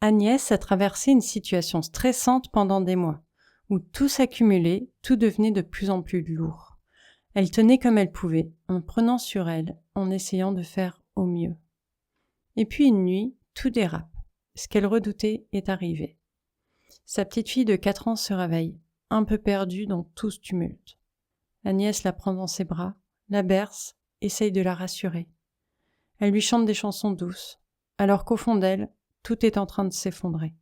Agnès a traversé une situation stressante pendant des mois, où tout s'accumulait, tout devenait de plus en plus lourd. Elle tenait comme elle pouvait, en prenant sur elle, en essayant de faire au mieux. Et puis une nuit, tout dérape. Ce qu'elle redoutait est arrivé. Sa petite fille de 4 ans se réveille, un peu perdue dans tout ce tumulte. Agnès la prend dans ses bras, la berce, essaye de la rassurer. Elle lui chante des chansons douces, alors qu'au fond d'elle, tout est en train de s'effondrer.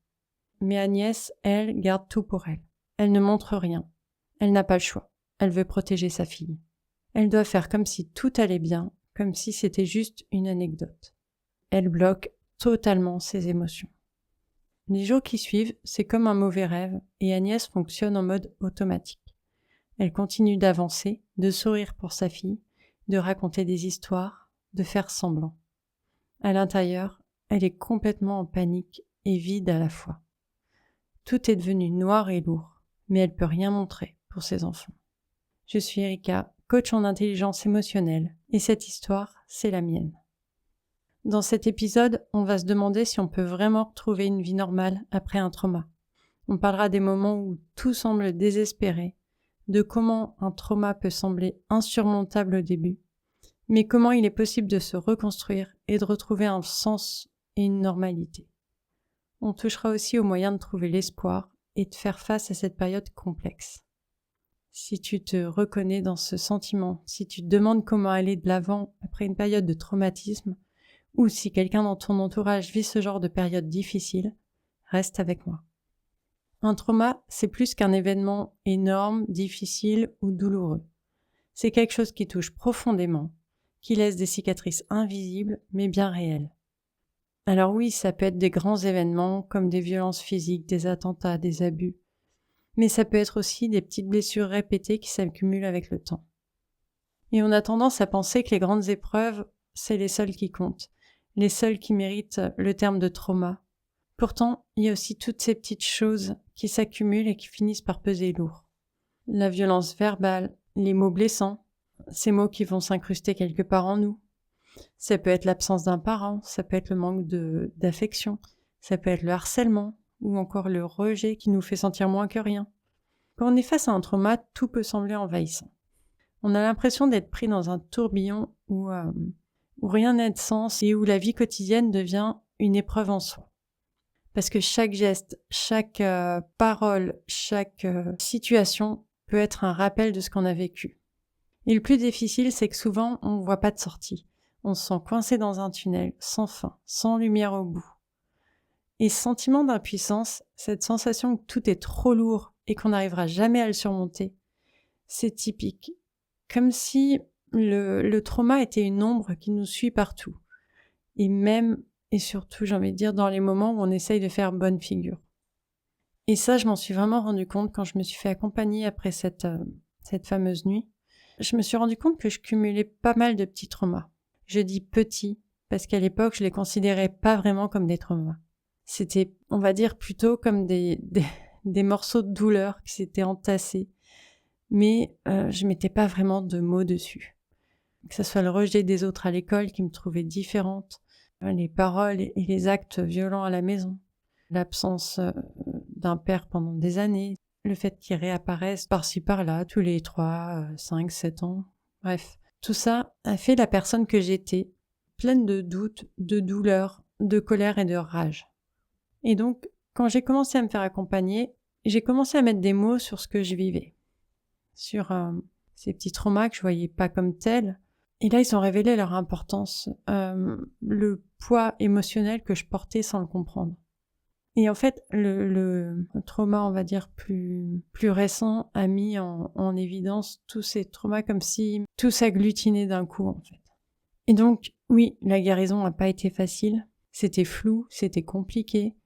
Mais Agnès, elle, garde tout pour elle. Elle ne montre rien. Elle n'a pas le choix. Elle veut protéger sa fille. Elle doit faire comme si tout allait bien, comme si c'était juste une anecdote. Elle bloque totalement ses émotions. Les jours qui suivent, c'est comme un mauvais rêve et Agnès fonctionne en mode automatique. Elle continue d'avancer, de sourire pour sa fille, de raconter des histoires, de faire semblant. À l'intérieur, elle est complètement en panique et vide à la fois. Tout est devenu noir et lourd, mais elle peut rien montrer pour ses enfants. Je suis Erika, coach en intelligence émotionnelle, et cette histoire, c'est la mienne. Dans cet épisode, on va se demander si on peut vraiment retrouver une vie normale après un trauma. On parlera des moments où tout semble désespéré, de comment un trauma peut sembler insurmontable au début, mais comment il est possible de se reconstruire et de retrouver un sens et une normalité. On touchera aussi aux moyens de trouver l'espoir et de faire face à cette période complexe. Si tu te reconnais dans ce sentiment, si tu te demandes comment aller de l'avant après une période de traumatisme, ou si quelqu'un dans ton entourage vit ce genre de période difficile, reste avec moi. Un trauma, c'est plus qu'un événement énorme, difficile ou douloureux. C'est quelque chose qui touche profondément, qui laisse des cicatrices invisibles mais bien réelles. Alors oui, ça peut être des grands événements comme des violences physiques, des attentats, des abus, mais ça peut être aussi des petites blessures répétées qui s'accumulent avec le temps. Et on a tendance à penser que les grandes épreuves, c'est les seules qui comptent, les seules qui méritent le terme de trauma. Pourtant, il y a aussi toutes ces petites choses qui s'accumulent et qui finissent par peser lourd. La violence verbale, les mots blessants, ces mots qui vont s'incruster quelque part en nous. Ça peut être l'absence d'un parent, ça peut être le manque d'affection, ça peut être le harcèlement ou encore le rejet qui nous fait sentir moins que rien. Quand on est face à un trauma, tout peut sembler envahissant. On a l'impression d'être pris dans un tourbillon où rien n'a de sens et où la vie quotidienne devient une épreuve en soi. Parce que chaque geste, chaque parole, chaque situation peut être un rappel de ce qu'on a vécu. Et le plus difficile, c'est que souvent, on ne voit pas de sortie. On se sent coincé dans un tunnel, sans fin, sans lumière au bout. Et ce sentiment d'impuissance, cette sensation que tout est trop lourd et qu'on n'arrivera jamais à le surmonter, c'est typique. Comme si le trauma était une ombre qui nous suit partout. Et même, et surtout, j'ai envie de dire, dans les moments où on essaye de faire bonne figure. Et ça, je m'en suis vraiment rendu compte quand je me suis fait accompagner après cette fameuse nuit. Je me suis rendu compte que je cumulais pas mal de petits traumas. Je dis petits parce qu'à l'époque, je les considérais pas vraiment comme des traumas. C'était, on va dire, plutôt comme des morceaux de douleur qui s'étaient entassés. Mais je mettais pas vraiment de mots dessus. Que ce soit le rejet des autres à l'école qui me trouvait différente, les paroles et les actes violents à la maison, l'absence d'un père pendant des années, le fait qu'il réapparaisse par-ci par-là tous les 3, 5, 7 ans. Bref, tout ça a fait la personne que j'étais, pleine de doutes, de douleurs, de colère et de rage. Et donc, quand j'ai commencé à me faire accompagner, j'ai commencé à mettre des mots sur ce que je vivais, sur ces petits traumas que je voyais pas comme tels. Et là, ils ont révélé leur importance, le poids émotionnel que je portais sans le comprendre. Et en fait, le trauma, on va dire, plus récent a mis en évidence tous ces traumas comme si tout s'agglutinait d'un coup, en fait. Et donc, oui, la guérison n'a pas été facile. C'était flou, c'était compliqué.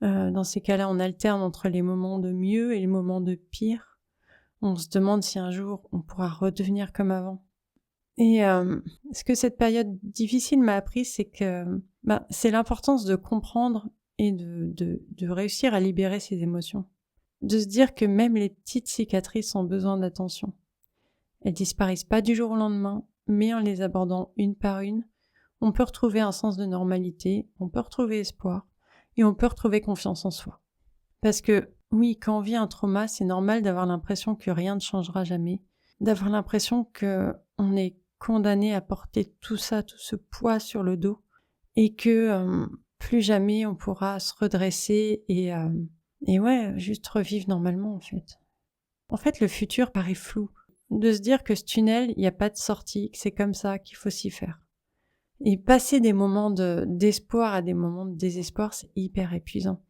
Dans ces cas-là, on alterne entre les moments de mieux et les moments de pire. On se demande si un jour, on pourra redevenir comme avant. Et ce que cette période difficile m'a appris, c'est que c'est l'importance de comprendre et de réussir à libérer ses émotions. De se dire que même les petites cicatrices ont besoin d'attention. Elles disparaissent pas du jour au lendemain, mais en les abordant une par une, on peut retrouver un sens de normalité, on peut retrouver espoir, et on peut retrouver confiance en soi. Parce que oui, quand on vit un trauma, c'est normal d'avoir l'impression que rien ne changera jamais, d'avoir l'impression que on est condamné à porter tout ça, tout ce poids sur le dos, et que plus jamais on pourra se redresser et ouais, juste revivre normalement en fait. En fait, le futur paraît flou. De se dire que ce tunnel, il n'y a pas de sortie, que c'est comme ça, qu'il faut s'y faire. Et passer des moments d'espoir à des moments de désespoir, c'est hyper épuisant.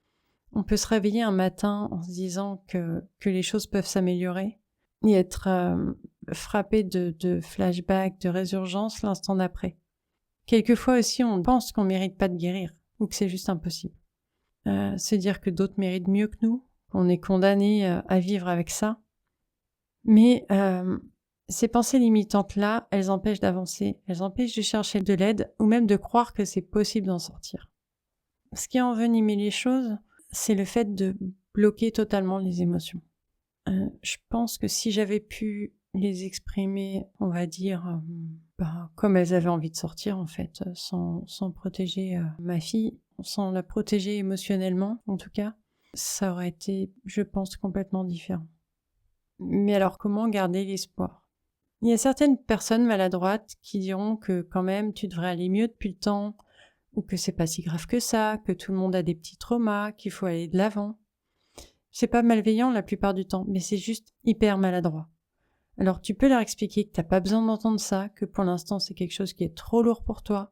On peut se réveiller un matin en se disant que les choses peuvent s'améliorer et être frappé de flashbacks, de résurgence l'instant d'après. Quelquefois aussi, on pense qu'on mérite pas de guérir ou que c'est juste impossible. Se dire que d'autres méritent mieux que nous, qu'on est condamné à vivre avec ça. Mais ces pensées limitantes-là, elles empêchent d'avancer, elles empêchent de chercher de l'aide ou même de croire que c'est possible d'en sortir. Ce qui envenime les choses, c'est le fait de bloquer totalement les émotions. Je pense que si j'avais pu les exprimer, on va dire, comme elles avaient envie de sortir en fait, sans protéger ma fille, sans la protéger émotionnellement en tout cas, ça aurait été, je pense, complètement différent. Mais alors comment garder l'espoir ? Il y a certaines personnes maladroites qui diront que quand même tu devrais aller mieux depuis le temps, ou que c'est pas si grave que ça, que tout le monde a des petits traumas, qu'il faut aller de l'avant. C'est pas malveillant la plupart du temps, mais c'est juste hyper maladroit. Alors tu peux leur expliquer que t'as pas besoin d'entendre ça, que pour l'instant c'est quelque chose qui est trop lourd pour toi,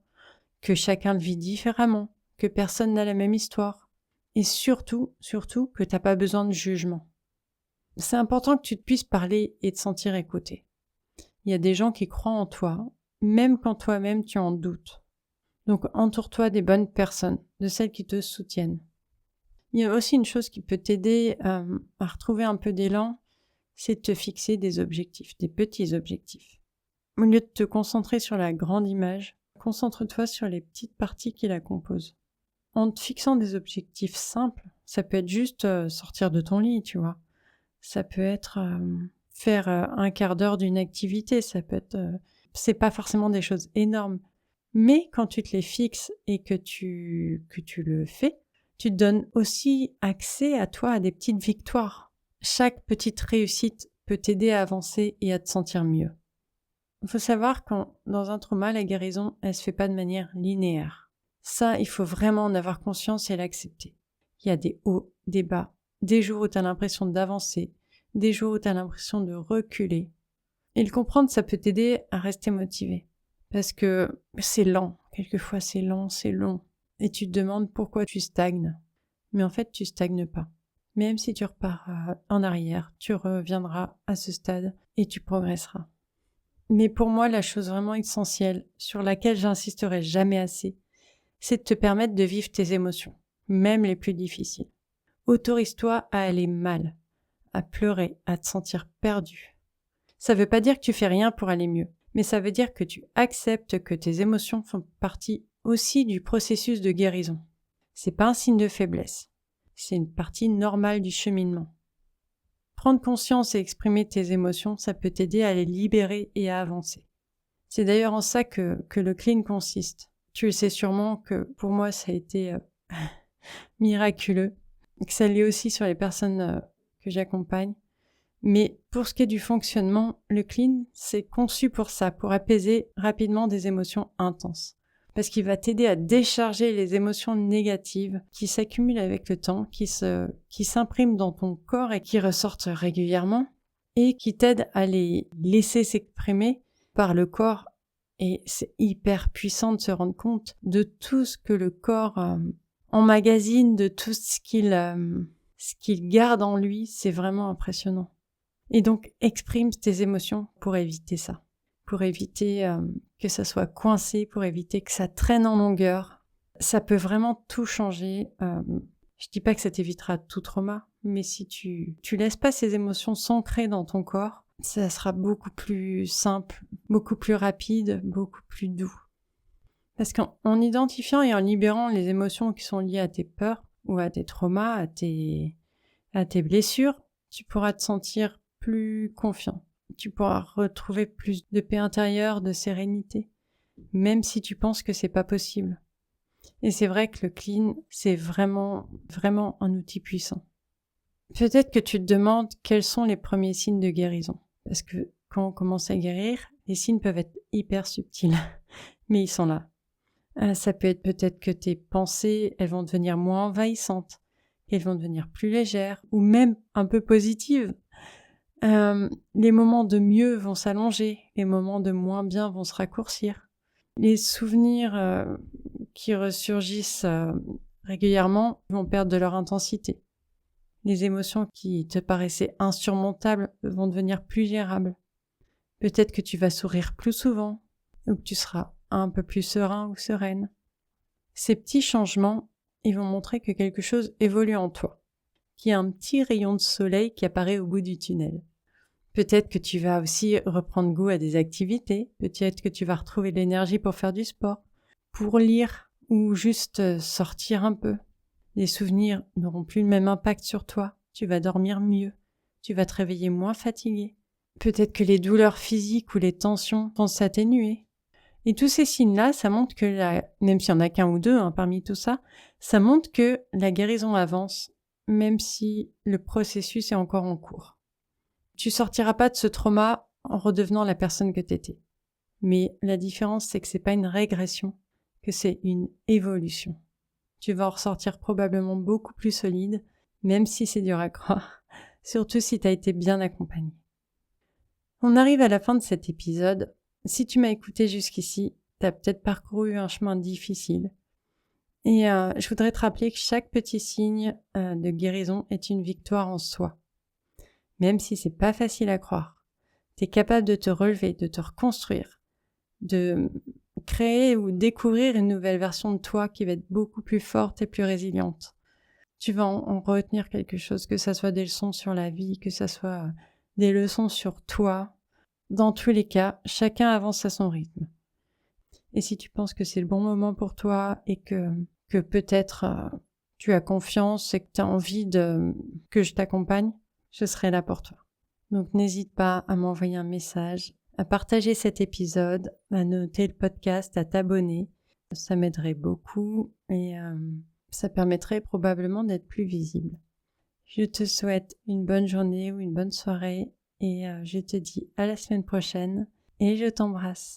que chacun le vit différemment, que personne n'a la même histoire, et surtout que t'as pas besoin de jugement. C'est important que tu te puisses parler et te sentir écouté. Il y a des gens qui croient en toi, même quand toi-même tu en doutes. Donc entoure-toi des bonnes personnes, de celles qui te soutiennent. Il y a aussi une chose qui peut t'aider à retrouver un peu d'élan, c'est de te fixer des objectifs, des petits objectifs. Au lieu de te concentrer sur la grande image, concentre-toi sur les petites parties qui la composent. En te fixant des objectifs simples, ça peut être juste sortir de ton lit, tu vois. Ça peut être faire un quart d'heure d'une activité, ça peut être... c'est pas forcément des choses énormes. Mais quand tu te les fixes et que tu le fais, tu te donnes aussi accès à toi à des petites victoires. Chaque petite réussite peut t'aider à avancer et à te sentir mieux. Il faut savoir que dans un trauma, la guérison, elle se fait pas de manière linéaire. Ça, il faut vraiment en avoir conscience et l'accepter. Il y a des hauts, des bas, des jours où tu as l'impression d'avancer, des jours où tu as l'impression de reculer. Et le comprendre, ça peut t'aider à rester motivé. Parce que c'est lent. Quelquefois, c'est lent, c'est long. Et tu te demandes pourquoi tu stagnes. Mais en fait, tu stagnes pas. Même si tu repars en arrière, tu reviendras à ce stade et tu progresseras. Mais pour moi, la chose vraiment essentielle, sur laquelle j'insisterai jamais assez, c'est de te permettre de vivre tes émotions, même les plus difficiles. Autorise-toi à aller mal, à pleurer, à te sentir perdu. Ça veut pas dire que tu fais rien pour aller mieux, mais ça veut dire que tu acceptes que tes émotions font partie aussi du processus de guérison. C'est pas un signe de faiblesse. C'est une partie normale du cheminement. Prendre conscience et exprimer tes émotions, ça peut t'aider à les libérer et à avancer. C'est d'ailleurs en ça que le clean consiste. Tu le sais sûrement que pour moi, ça a été miraculeux, et que ça l'est aussi sur les personnes que j'accompagne. Mais pour ce qui est du fonctionnement, le clean, c'est conçu pour ça, pour apaiser rapidement des émotions intenses. Parce qu'il va t'aider à décharger les émotions négatives qui s'accumulent avec le temps, qui s'impriment dans ton corps et qui ressortent régulièrement, et qui t'aident à les laisser s'exprimer par le corps. Et c'est hyper puissant de se rendre compte de tout ce que le corps emmagasine, de tout ce qu'il garde en lui. C'est vraiment impressionnant. Et donc, exprime tes émotions pour éviter ça. Pour éviter que ça soit coincé, pour éviter que ça traîne en longueur. Ça peut vraiment tout changer. Je dis pas que ça t'évitera tout trauma, mais si tu laisses pas ces émotions s'ancrer dans ton corps, ça sera beaucoup plus simple, beaucoup plus rapide, beaucoup plus doux. Parce qu'en identifiant et en libérant les émotions qui sont liées à tes peurs ou à tes traumas, à tes blessures, tu pourras te sentir plus confiant. Tu pourras retrouver plus de paix intérieure, de sérénité, même si tu penses que c'est pas possible. Et c'est vrai que le clean, c'est vraiment, vraiment un outil puissant. Peut-être que tu te demandes quels sont les premiers signes de guérison. Parce que quand on commence à guérir, les signes peuvent être hyper subtils, mais ils sont là. Ça peut être peut-être que tes pensées, elles vont devenir moins envahissantes, qu'elles vont devenir plus légères, ou même un peu positives. Les moments de mieux vont s'allonger, les moments de moins bien vont se raccourcir. Les souvenirs qui ressurgissent régulièrement vont perdre de leur intensité. Les émotions qui te paraissaient insurmontables vont devenir plus gérables. Peut-être que tu vas sourire plus souvent, ou que tu seras un peu plus serein ou sereine. Ces petits changements, ils vont montrer que quelque chose évolue en toi, qu'il y a un petit rayon de soleil qui apparaît au bout du tunnel. Peut-être que tu vas aussi reprendre goût à des activités, peut-être que tu vas retrouver de l'énergie pour faire du sport, pour lire ou juste sortir un peu. Les souvenirs n'auront plus le même impact sur toi, tu vas dormir mieux, tu vas te réveiller moins fatigué. Peut-être que les douleurs physiques ou les tensions vont s'atténuer. Et tous ces signes-là, ça montre que, même s'il n'y en a qu'un ou deux parmi tout ça, ça montre que la guérison avance, même si le processus est encore en cours. Tu sortiras pas de ce trauma en redevenant la personne que t'étais. Mais la différence, c'est que c'est pas une régression, que c'est une évolution. Tu vas en ressortir probablement beaucoup plus solide, même si c'est dur à croire, surtout si t'as été bien accompagné. On arrive à la fin de cet épisode. Si tu m'as écouté jusqu'ici, t'as peut-être parcouru un chemin difficile. Et je voudrais te rappeler que chaque petit signe de guérison est une victoire en soi. Même si c'est pas facile à croire, t'es capable de te relever, de te reconstruire, de créer ou découvrir une nouvelle version de toi qui va être beaucoup plus forte et plus résiliente. Tu vas en retenir quelque chose, que ça soit des leçons sur la vie, que ça soit des leçons sur toi. Dans tous les cas, chacun avance à son rythme. Et si tu penses que c'est le bon moment pour toi et que peut-être tu as confiance et que tu as envie que je t'accompagne, je serai là pour toi. Donc n'hésite pas à m'envoyer un message, à partager cet épisode, à noter le podcast, à t'abonner. Ça m'aiderait beaucoup et ça permettrait probablement d'être plus visible. Je te souhaite une bonne journée ou une bonne soirée et je te dis à la semaine prochaine et je t'embrasse.